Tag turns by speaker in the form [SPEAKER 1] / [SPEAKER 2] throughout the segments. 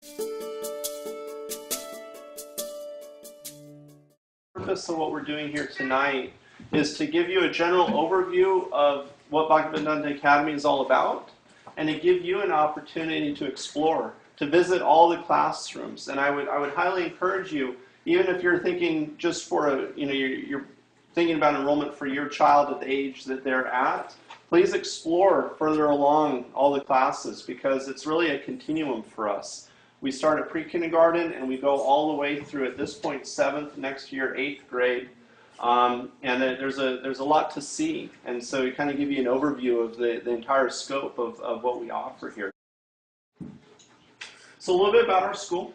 [SPEAKER 1] The purpose of what we're doing here tonight is to give you a general overview of what Bhaktivedanta Academy is all about, and to give you an opportunity to explore, to visit all the classrooms. And I would highly encourage you, even if you're thinking just for you're thinking about enrollment for your child at the age that they're at, please explore further along all the classes, because it's really a continuum for us. We start at pre-kindergarten and we go all the way through, at this point, 7th, next year 8th grade. And there's a lot to see. And so we kind of give you an overview of the entire scope of what we offer here. So a little bit about our school.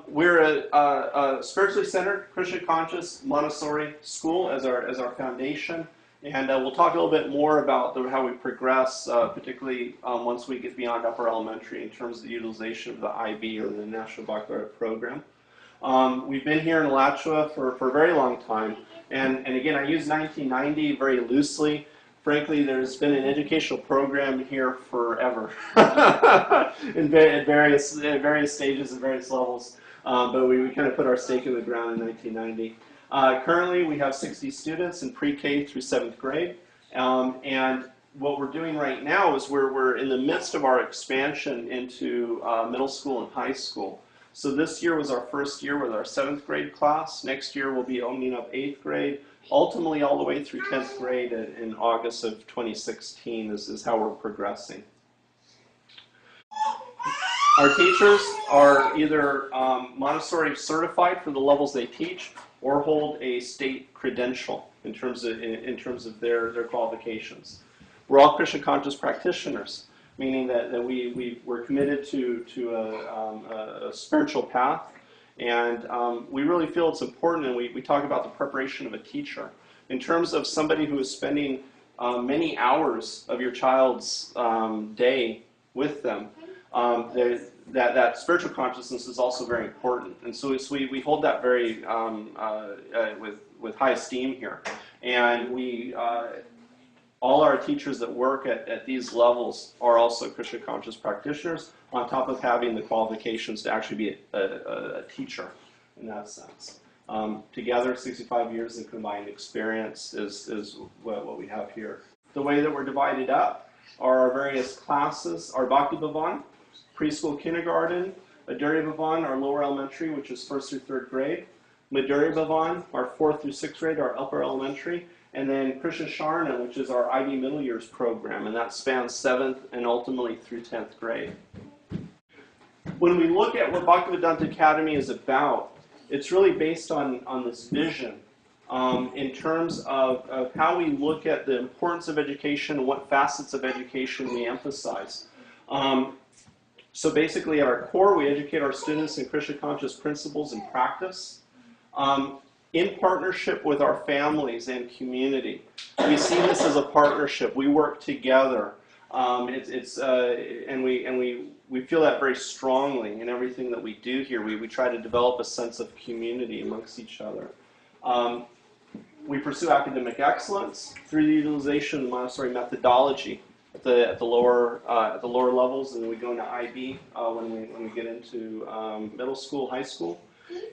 [SPEAKER 1] We're a spiritually centered, Krishna conscious Montessori school as our foundation. And we'll talk a little bit more about how we progress, particularly once we get beyond upper elementary in terms of the utilization of the IB, or the National Baccalaureate Program. We've been here in Alachua for a very long time. And again, I use 1990 very loosely. Frankly, there's been an educational program here forever at various stages and various levels. But we kind of put our stake in the ground in 1990. Currently, we have 60 students in pre-K through 7th grade, and what we're doing right now is we're in the midst of our expansion into middle school and high school. So this year was our first year with our 7th grade class. Next year we'll be opening up 8th grade, ultimately all the way through 10th grade in August of 2016 is how we're progressing. Our teachers are either Montessori certified for the levels they teach, or hold a state credential in terms of their qualifications. We're all Krishna conscious practitioners, meaning that we're committed to a spiritual path, and we really feel it's important, and we talk about the preparation of a teacher. In terms of somebody who is spending many hours of your child's day with them, that spiritual consciousness is also very important, and so we hold that very with high esteem here. And all our teachers that work at these levels are also Krishna conscious practitioners, on top of having the qualifications to actually be a teacher in that sense. Together, 65 years of combined experience is what we have here. The way that we're divided up are our various classes: our Bhakti Bhavan, preschool, kindergarten; Adurya Bhavan, our lower elementary, which is 1st through 3rd grade; Madhurya Bhavan, our 4th through 6th grade, our upper elementary; and then Krishna Sharna, which is our IB middle years program, and that spans 7th and ultimately through 10th grade. When we look at what Bhaktivedanta Academy is about, it's really based on this vision in terms of how we look at the importance of education and what facets of education we emphasize. So basically, at our core, we educate our students in Krishna conscious principles and practice, in partnership with our families and community. We see this as a partnership. We work together, and we feel that very strongly in everything that we do here. We try to develop a sense of community amongst each other. We pursue academic excellence through the utilization of the Montessori methodology at the lower levels, and then we go into IB when we get into middle school, high school,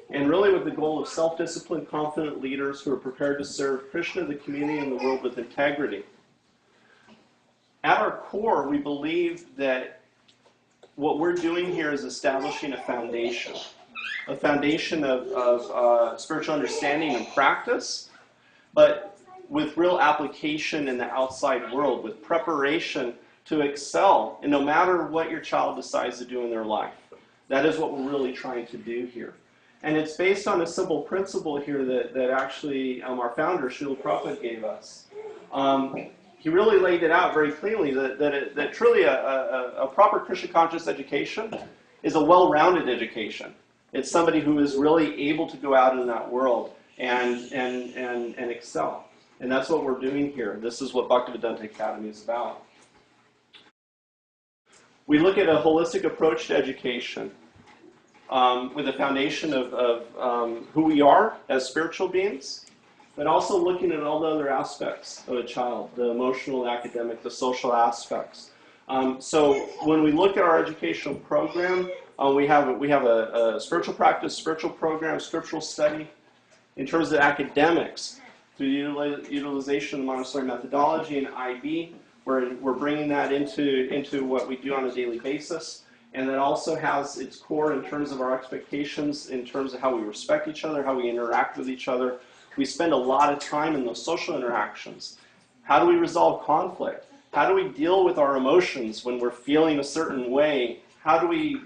[SPEAKER 1] and really with the goal of self-disciplined, confident leaders who are prepared to serve Krishna, the community, and the world with integrity. At our core, we believe that what we're doing here is establishing a foundation of spiritual understanding and practice, but with real application in the outside world, with preparation to excel, and no matter what your child decides to do in their life. That is what we're really trying to do here. And it's based on a simple principle here that actually our founder, Srila Prabhupada, gave us. He really laid it out very clearly that truly a proper Krishna conscious education is a well-rounded education. It's somebody who is really able to go out in that world and excel. And that's what we're doing here. This is what Bhaktivedanta Academy is about. We look at a holistic approach to education with a foundation of who we are as spiritual beings, but also looking at all the other aspects of a child, the emotional, the academic, the social aspects. So when we look at our educational program, We have a spiritual practice, spiritual program, scriptural study. In terms of academics, through utilization of the Montessori methodology and IB, we're bringing that into what we do on a daily basis. And that also has its core in terms of our expectations, in terms of how we respect each other, how we interact with each other. We spend a lot of time in those social interactions. How do we resolve conflict? How do we deal with our emotions when we're feeling a certain way? How do we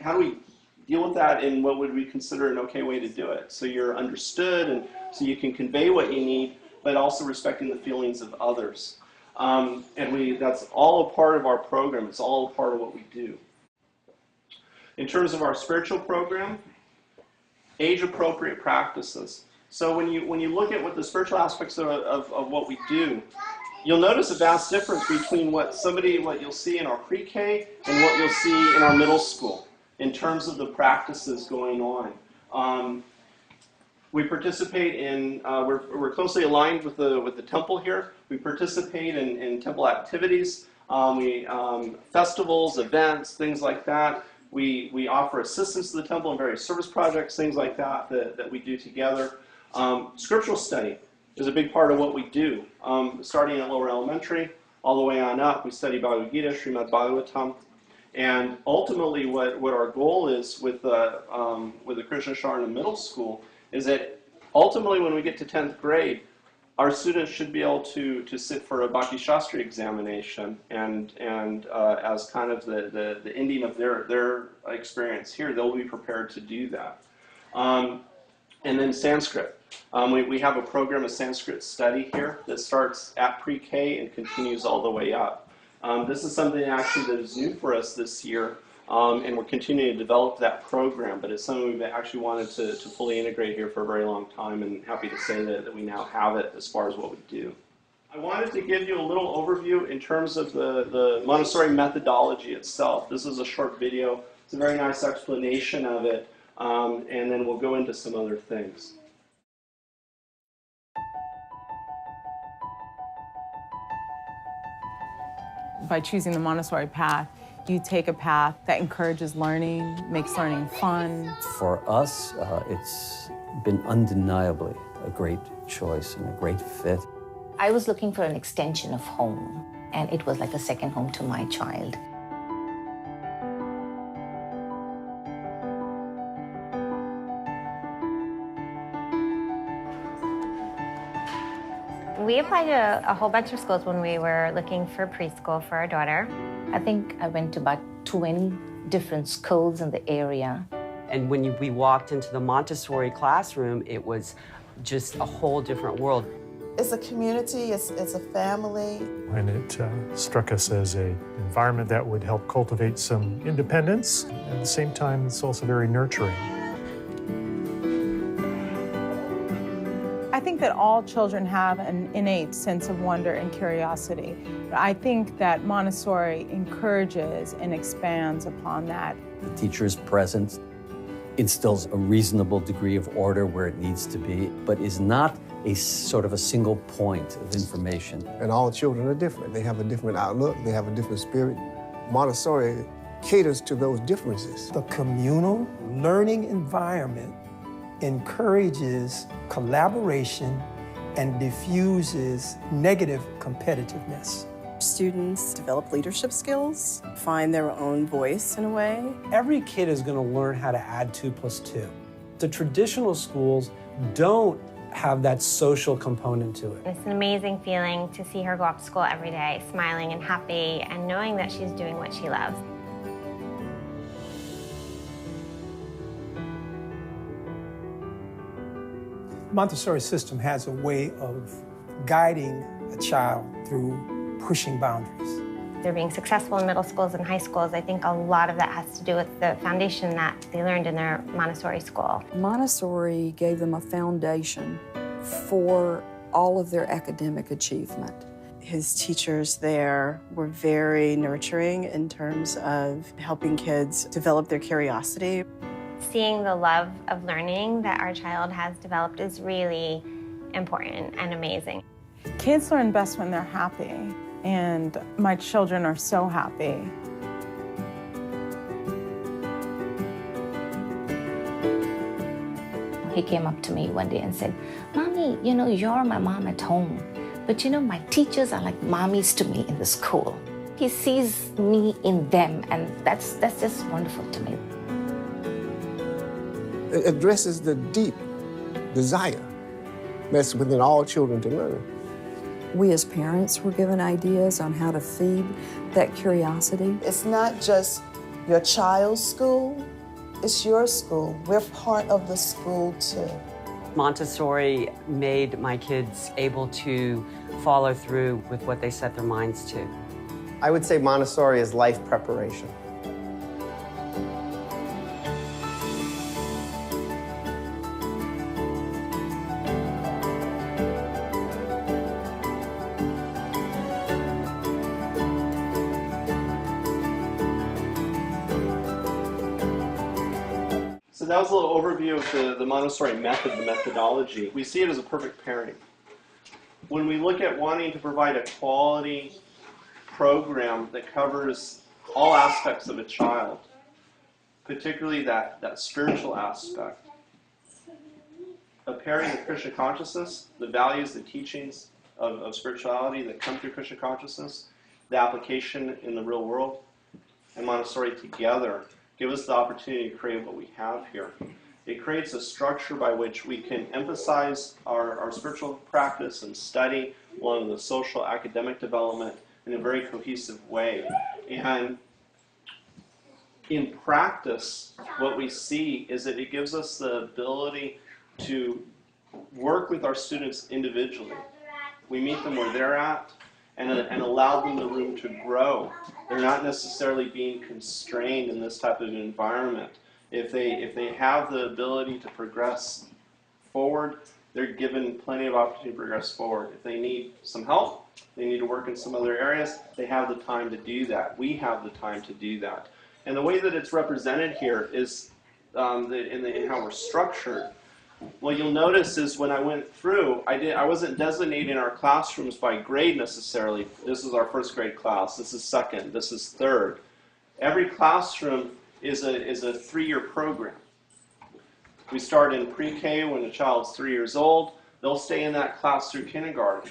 [SPEAKER 1] deal with that in what would we consider an okay way to do it? So you're understood and so you can convey what you need, but also respecting the feelings of others. That's all a part of our program. It's all a part of what we do. In terms of our spiritual program, age-appropriate practices. So when you look at what the spiritual aspects of what we do, you'll notice a vast difference between what you'll see in our pre-K and what you'll see in our middle school in terms of the practices going on. We participate in, we're closely aligned with the temple here. We participate in temple activities, festivals, events, things like that. We offer assistance to the temple in various service projects, things like that we do together. Scriptural study is a big part of what we do. Starting at lower elementary, all the way on up, we study Bhagavad Gita, Srimad Bhagavatam. And ultimately what our goal is with the Krishna Sharana middle school is that ultimately when we get to 10th grade, our students should be able to sit for a Bhakti Shastri examination and as kind of the ending of their experience here, they'll be prepared to do that. And then Sanskrit. We have a program of Sanskrit study here that starts at pre-K and continues all the way up. This is something actually that is new for us this year, and we're continuing to develop that program, but it's something we've actually wanted to fully integrate here for a very long time, and happy to say that we now have it as far as what we do. I wanted to give you a little overview in terms of the Montessori methodology itself. This is a short video. It's a very nice explanation of it, and then we'll go into some other things.
[SPEAKER 2] By choosing the Montessori path, you take a path that encourages learning, makes learning fun.
[SPEAKER 3] For us, it's been undeniably a great choice and a great fit.
[SPEAKER 4] I was looking for an extension of home, and it was like a second home to my child.
[SPEAKER 5] We applied to a whole bunch of schools when we were looking for preschool for our daughter.
[SPEAKER 4] I think I went to about 20 different schools in the area.
[SPEAKER 6] And when we walked into the Montessori classroom, it was just a whole different world.
[SPEAKER 7] It's a community, it's a family.
[SPEAKER 8] And it struck us as an environment that would help cultivate some independence. At the same time, it's also very nurturing.
[SPEAKER 2] I think that all children have an innate sense of wonder and curiosity. I think that Montessori encourages and expands upon that.
[SPEAKER 3] The teacher's presence instills a reasonable degree of order where it needs to be, but is not a sort of a single point of information.
[SPEAKER 9] And all children are different. They have a different outlook, they have a different spirit. Montessori caters to those differences.
[SPEAKER 10] The communal learning environment encourages collaboration and diffuses negative competitiveness.
[SPEAKER 11] Students develop leadership skills, find their own voice in a way.
[SPEAKER 12] Every kid is going to learn how to add 2 + 2. The traditional schools don't have that social component to it.
[SPEAKER 5] It's an amazing feeling to see her go up to school every day, smiling and happy, and knowing that she's doing what she loves.
[SPEAKER 10] The Montessori system has a way of guiding a child through pushing boundaries.
[SPEAKER 5] They're being successful in middle schools and high schools. I think a lot of that has to do with the foundation that they learned in their Montessori school.
[SPEAKER 11] Montessori gave them a foundation for all of their academic achievement. His teachers there were very nurturing in terms of helping kids develop their curiosity.
[SPEAKER 5] Seeing the love of learning that our child has developed is really important and amazing.
[SPEAKER 2] Kids learn best when they're happy, and my children are so happy.
[SPEAKER 4] He came up to me one day and said, "Mommy, you know, you're my mom at home, but you know, my teachers are like mommies to me in the school." He sees me in them, and that's just wonderful to me.
[SPEAKER 9] It addresses the deep desire that's within all children to learn.
[SPEAKER 11] We as parents were given ideas on how to feed that curiosity.
[SPEAKER 7] It's not just your child's school, it's your school. We're part of the school too.
[SPEAKER 6] Montessori made my kids able to follow through with what they set their minds to.
[SPEAKER 13] I would say Montessori is life preparation.
[SPEAKER 1] So that was a little overview of the Montessori method, the methodology. We see it as a perfect pairing. When we look at wanting to provide a quality program that covers all aspects of a child, particularly that spiritual aspect, a pairing of Krishna consciousness, the values, the teachings of spirituality that come through Krishna consciousness, the application in the real world, and Montessori together give us the opportunity to create what we have here. It creates a structure by which we can emphasize our spiritual practice and study along with the social academic development in a very cohesive way. And in practice, what we see is that it gives us the ability to work with our students individually. We meet them where they're at and allow them the room to grow. They're not necessarily being constrained in this type of environment. If they have the ability to progress forward, they're given plenty of opportunity to progress forward. If they need some help, they need to work in some other areas, they have the time to do that. We have the time to do that. And the way that it's represented here is in how we're structured. What you'll notice is when I went through, I wasn't designating our classrooms by grade necessarily. This is our first grade class, this is second, this is third. Every classroom is a 3-year program. We start in pre-K when a child's 3 years old. They'll stay in that class through kindergarten.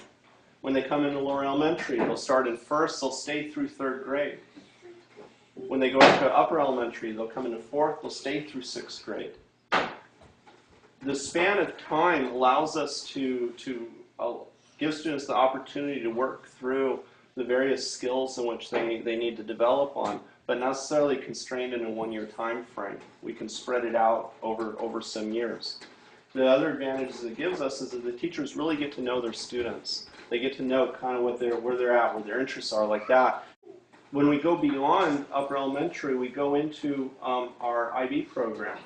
[SPEAKER 1] When they come into lower elementary, they'll start in first, they'll stay through 3rd grade. When they go into upper elementary, they'll come into 4th, they'll stay through 6th grade. The span of time allows us to give students the opportunity to work through the various skills in which they need to develop on, but not necessarily constrained in a 1-year time frame. We can spread it out over some years. The other advantages it gives us is that the teachers really get to know their students. They get to know kind of where they're at, where their interests are, like that. When we go beyond upper elementary, we go into our IB program.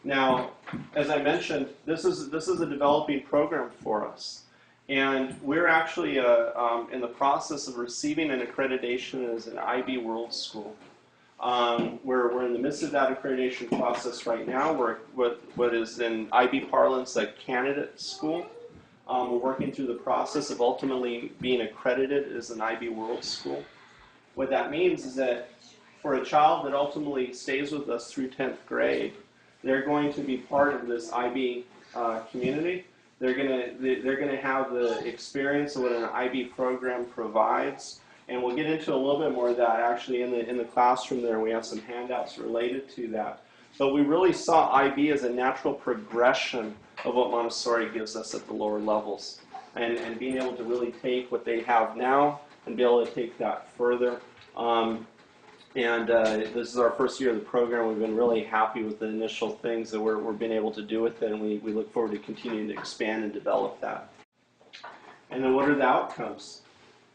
[SPEAKER 1] Now, as I mentioned, this is a developing program for us. And we're actually in the process of receiving an accreditation as an IB World School. We're in the midst of that accreditation process right now. We're what is in IB parlance a candidate school. We're working through the process of ultimately being accredited as an IB World School. What that means is that for a child that ultimately stays with us through 10th grade, they're going to be part of this IB community. They're gonna have the experience of what an IB program provides, and we'll get into a little bit more of that actually in the classroom there. We have some handouts related to that. But we really saw IB as a natural progression of what Montessori gives us at the lower levels, and being able to really take what they have now and be able to take that further. This is our first year of the program. We've been really happy with the initial things that we're being able to do with it, and we look forward to continuing to expand and develop that. And then what are the outcomes?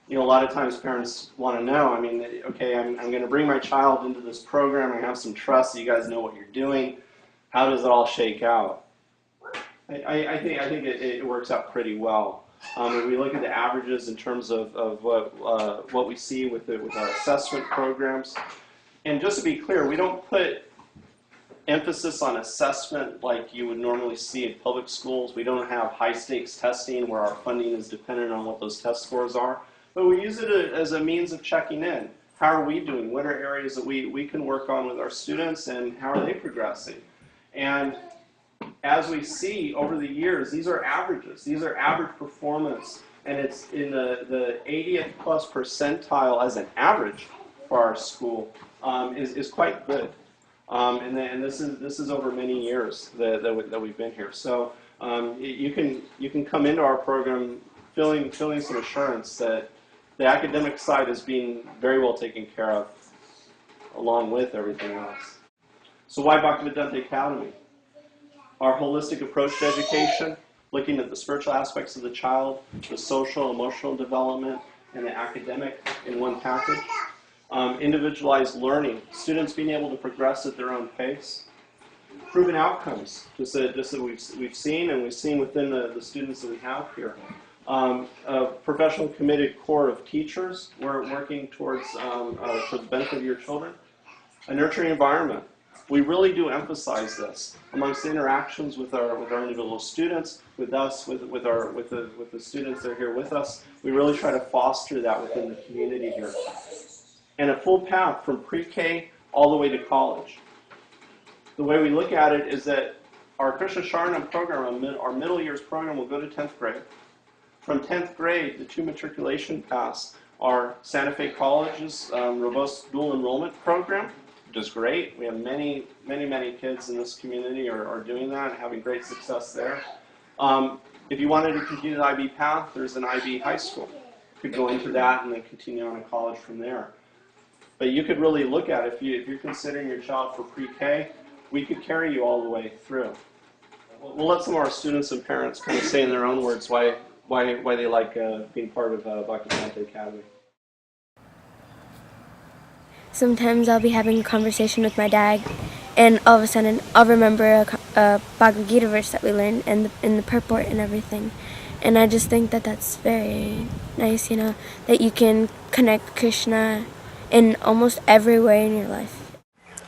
[SPEAKER 1] You know, a lot of times parents want to know, I mean, okay, I'm going to bring my child into this program. I have some trust so you guys know what you're doing. How does it all shake out? I think it works out pretty well. If we look at the averages in terms of what we see with our assessment programs, and just to be clear, we don't put emphasis on assessment like you would normally see in public schools. We don't have high stakes testing where our funding is dependent on what those test scores are, but we use it as a means of checking in. How are we doing? What are areas that we can work on with our students, and how are they progressing? And as we see over the years, these are averages. These are average performance, and it's in the 80th plus percentile as an average for our school is quite good. And this is over many years that we've been here. So you can come into our program feeling some assurance that the academic side is being very well taken care of, along with everything else. So why Bhaktivedanta Academy? Our holistic approach to education, looking at the spiritual aspects of the child, the social, emotional development, and the academic in one package. Individualized learning, students being able to progress at their own pace. Proven outcomes, just that we've seen within the students that we have here. A professional committed core of teachers working towards for the benefit of your children. A nurturing environment. We really do emphasize this amongst the interactions with our individual students, with us, with the students that are here with us. We really try to foster that within the community here. And a full path from pre-K all the way to college. The way we look at it is that our Krishna Sharanam program, our middle years program, will go to 10th grade. From 10th grade, the 2 matriculation paths are Santa Fe College's robust dual enrollment program, which is great. We have many kids in this community are doing that and having great success there. If you wanted to continue the IB path, there's an IB high school. You could go into that and then continue on to college from there. But you could really look at it, if you're considering your child for pre-K, we could carry you all the way through. We'll let some of our students and parents kind of say in their own words why they like being part of Bhaktivedanta Academy.
[SPEAKER 14] Sometimes I'll be having a conversation with my dad, and all of a sudden I'll remember a Bhagavad Gita verse that we learned in the purport and everything. And I just think that that's very nice, that you can connect Krishna in almost every way in your life.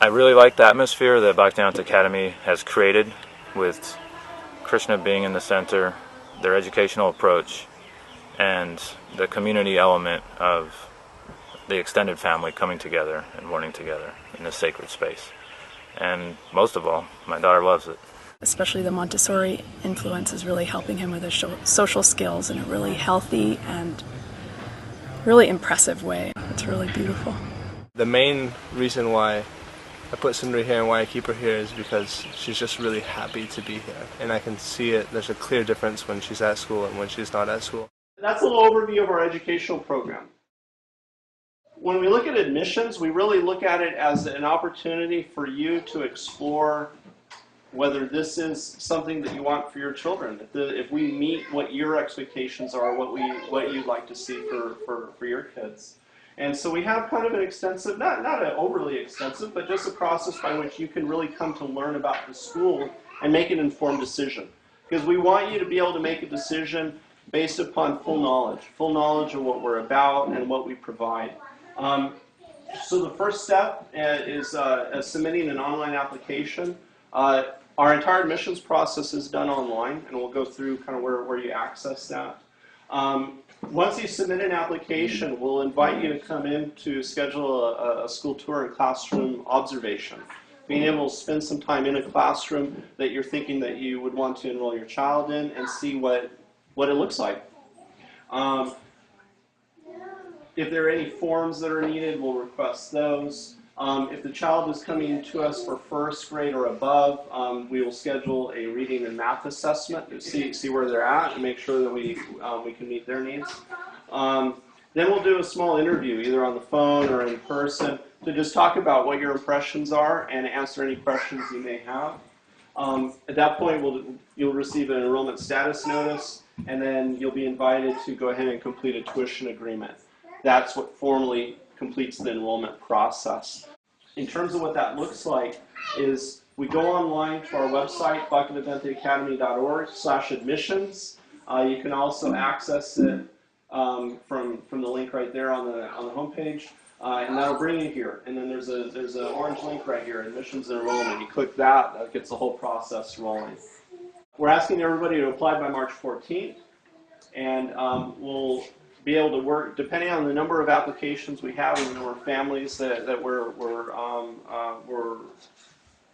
[SPEAKER 15] I really like the atmosphere that Bhaktivedanta Academy has created, with Krishna being in the center, their educational approach, and the community element of the extended family coming together and learning together in this sacred space. And most of all, my daughter loves it.
[SPEAKER 16] Especially the Montessori influence is really helping him with his social skills in a really healthy and really impressive way. It's really beautiful.
[SPEAKER 17] The main reason why I put Sundari here and why I keep her here is because she's just really happy to be here. And I can see it, there's a clear difference when she's at school and when she's not at school.
[SPEAKER 1] That's a little overview of our educational program. When we look at admissions, we really look at it as an opportunity for you to explore whether this is something that you want for your children. If we meet what your expectations are, what you'd like to see for your kids. And so we have kind of an extensive, not an overly extensive, but just a process by which you can really come to learn about the school and make an informed decision. Because we want you to be able to make a decision based upon full knowledge of what we're about and what we provide. So the first step is submitting an online application. Our entire admissions process is done online, and we'll go through kind of where you access that. Once you submit an application, we'll invite you to come in to schedule a school tour and classroom observation. Being able to spend some time in a classroom that you're thinking that you would want to enroll your child in and see what it looks like. If there are any forms that are needed, we'll request those. If the child is coming to us for first grade or above, we will schedule a reading and math assessment to see where they're at and make sure that we can meet their needs. Then we'll do a small interview, either on the phone or in person, to just talk about what your impressions are and answer any questions you may have. At that point, you'll receive an enrollment status notice, and then you'll be invited to go ahead and complete a tuition agreement. That's what formally completes the enrollment process. In terms of what that looks like, is we go online to our website, bhaktivedantaacademy.org/admissions. You can also access it from the link right there on the homepage, and that'll bring you here. And then there's an orange link right here, admissions and enrollment. You click that gets the whole process rolling. We're asking everybody to apply by March 14th, and we'll be able to work, depending on the number of applications we have and the number of families that we're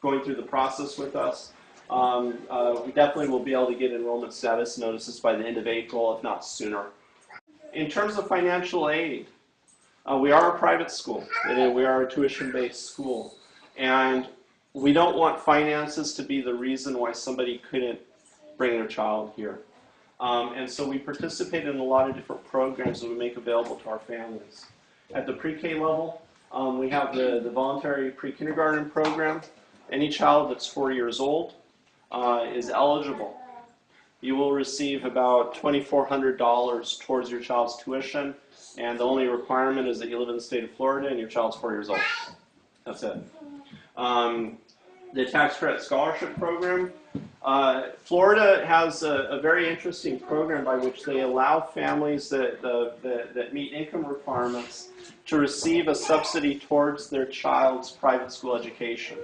[SPEAKER 1] going through the process with us, we definitely will be able to get enrollment status notices by the end of April, if not sooner. In terms of financial aid, we are a private school. We are a tuition-based school. And we don't want finances to be the reason why somebody couldn't bring their child here. And so we participate in a lot of different programs that we make available to our families. At the pre-K level, we have the voluntary pre-kindergarten program. Any child that's 4 years old is eligible. You will receive about $2,400 towards your child's tuition, and the only requirement is that you live in the state of Florida and your child's 4 years old. That's it. The tax credit scholarship program. Florida has a very interesting program by which they allow families that meet income requirements to receive a subsidy towards their child's private school education.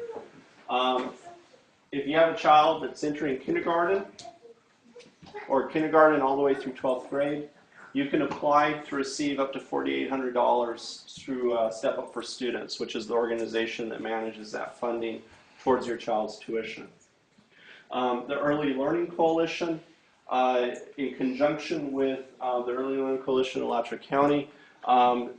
[SPEAKER 1] If you have a child that's entering kindergarten, or kindergarten all the way through 12th grade, you can apply to receive up to $4,800 through Step Up for Students, which is the organization that manages that funding towards your child's tuition. The Early Learning Coalition, in conjunction with the Early Learning Coalition in Alachua County,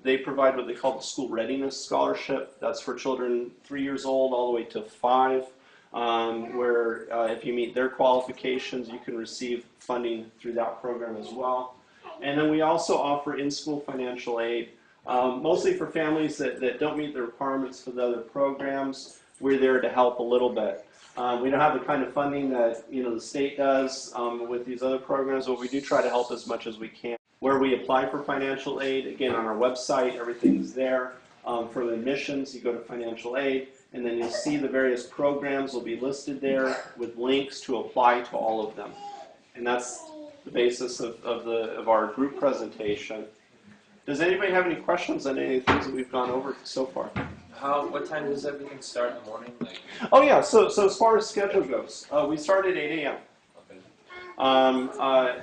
[SPEAKER 1] they provide what they call the School Readiness Scholarship. That's for children 3 years old all the way to 5. Where if you meet their qualifications, you can receive funding through that program as well. And then we also offer in-school financial aid, mostly for families that don't meet the requirements for the other programs. We're there to help a little bit. We don't have the kind of funding that the state does with these other programs, but we do try to help as much as we can. Where we apply for financial aid, again, on our website, everything's there. For the admissions, you go to financial aid, and then you'll see the various programs will be listed there with links to apply to all of them. And that's the basis of our group presentation. Does anybody have any questions on any of the things that we've gone over so far?
[SPEAKER 18] What time does everything start in the morning?
[SPEAKER 1] Oh yeah, so as far as schedule goes, we start at 8 a.m.
[SPEAKER 18] Okay.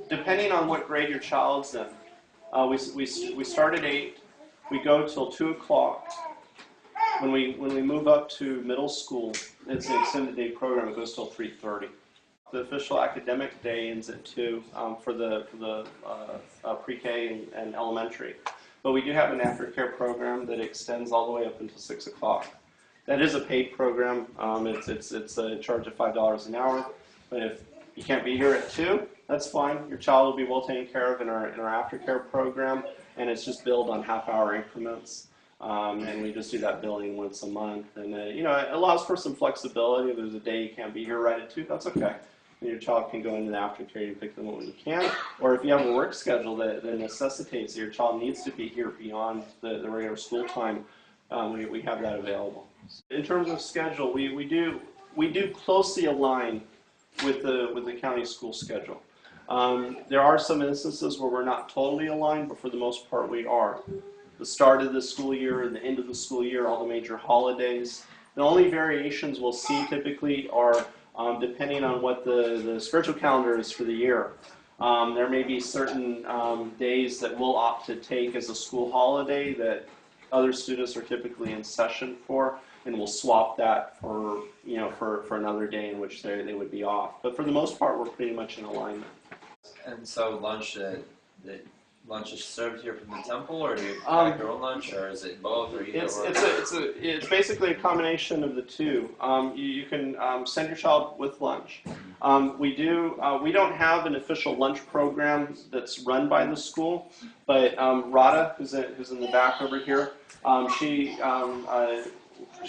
[SPEAKER 1] Depending on what grade your child's in, we start at 8, we go till 2 o'clock. When we move up to middle school, it's an extended day program. It goes till 3:30. The official academic day ends at 2 for the pre-K and elementary. But we do have an aftercare program that extends all the way up until 6 o'clock. That is a paid program. It's a charge of $5 an hour. But if you can't be here at 2, that's fine. Your child will be well taken care of in our aftercare program, and it's just billed on half-hour increments. And we just do that billing once a month. And it allows for some flexibility. If there's a day you can't be here right at 2, that's okay. And your child can go into the aftercare and pick them up when you can. Or if you have a work schedule that necessitates that your child needs to be here beyond the regular school time, we have that available. In terms of schedule, we do closely align with the county school schedule. There are some instances where we're not totally aligned, but for the most part we are. The start of the school year and the end of the school year, all the major holidays. The only variations we'll see typically are depending on what the spiritual calendar is for the year. There may be certain days that we'll opt to take as a school holiday that other students are typically in session for, and we'll swap that for another day in which they would be off. But for the most part, we're pretty much in alignment.
[SPEAKER 18] And so lunch is served here from the temple, or do you pack your own lunch, or is it both, or either?
[SPEAKER 1] It's basically a combination of the two. You can send your child with lunch. We don't have an official lunch program that's run by the school, but Radha, who's in the back over here,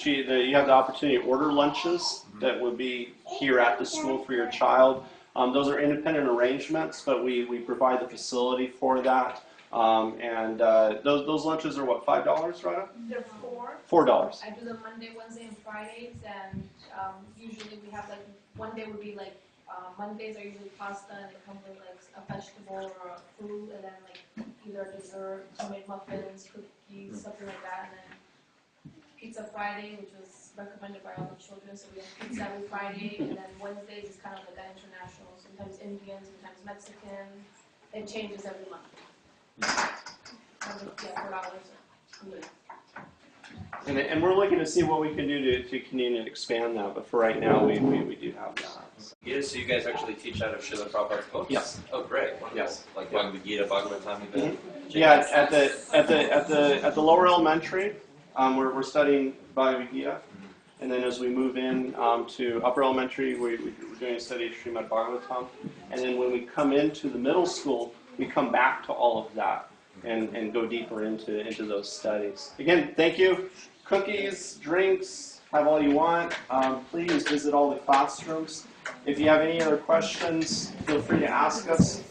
[SPEAKER 1] you have the opportunity to order lunches that would be here at the school for your child. Those are independent arrangements, but we provide the facility for that. Those lunches are what, $5, Radha?
[SPEAKER 19] They're $4.
[SPEAKER 1] $4.
[SPEAKER 19] I do them Monday, Wednesday, and Fridays, and usually we have one day would be Mondays are usually pasta, and it comes with a vegetable or a fruit, and then either a dessert, homemade muffins, cookies, something like that, and then Pizza Friday, which was recommended by all the children, so we have pizza every Friday, and then Wednesdays is kind of like an international, sometimes Indian, sometimes Mexican. It changes every month. Yeah, $4 a week.
[SPEAKER 1] And we're looking to see what we can do to continue to expand that. But for right now, we do have that.
[SPEAKER 18] Yeah, so you guys actually teach out of Srila Prabhupada's books?
[SPEAKER 1] Yes.
[SPEAKER 18] Oh, great. Wonderful.
[SPEAKER 1] Yes.
[SPEAKER 18] Like Bhagavad Gita, Bhagavatam,
[SPEAKER 1] Yeah, at the lower elementary, we're studying Bhagavad Gita, and then as we move in to upper elementary, we're doing a study of Srimad Bhagavatam, and then when we come into the middle school, we come back to all of that and go deeper into those studies. Again, thank you. Cookies, drinks, have all you want. Please visit all the classrooms. If you have any other questions, feel free to ask us.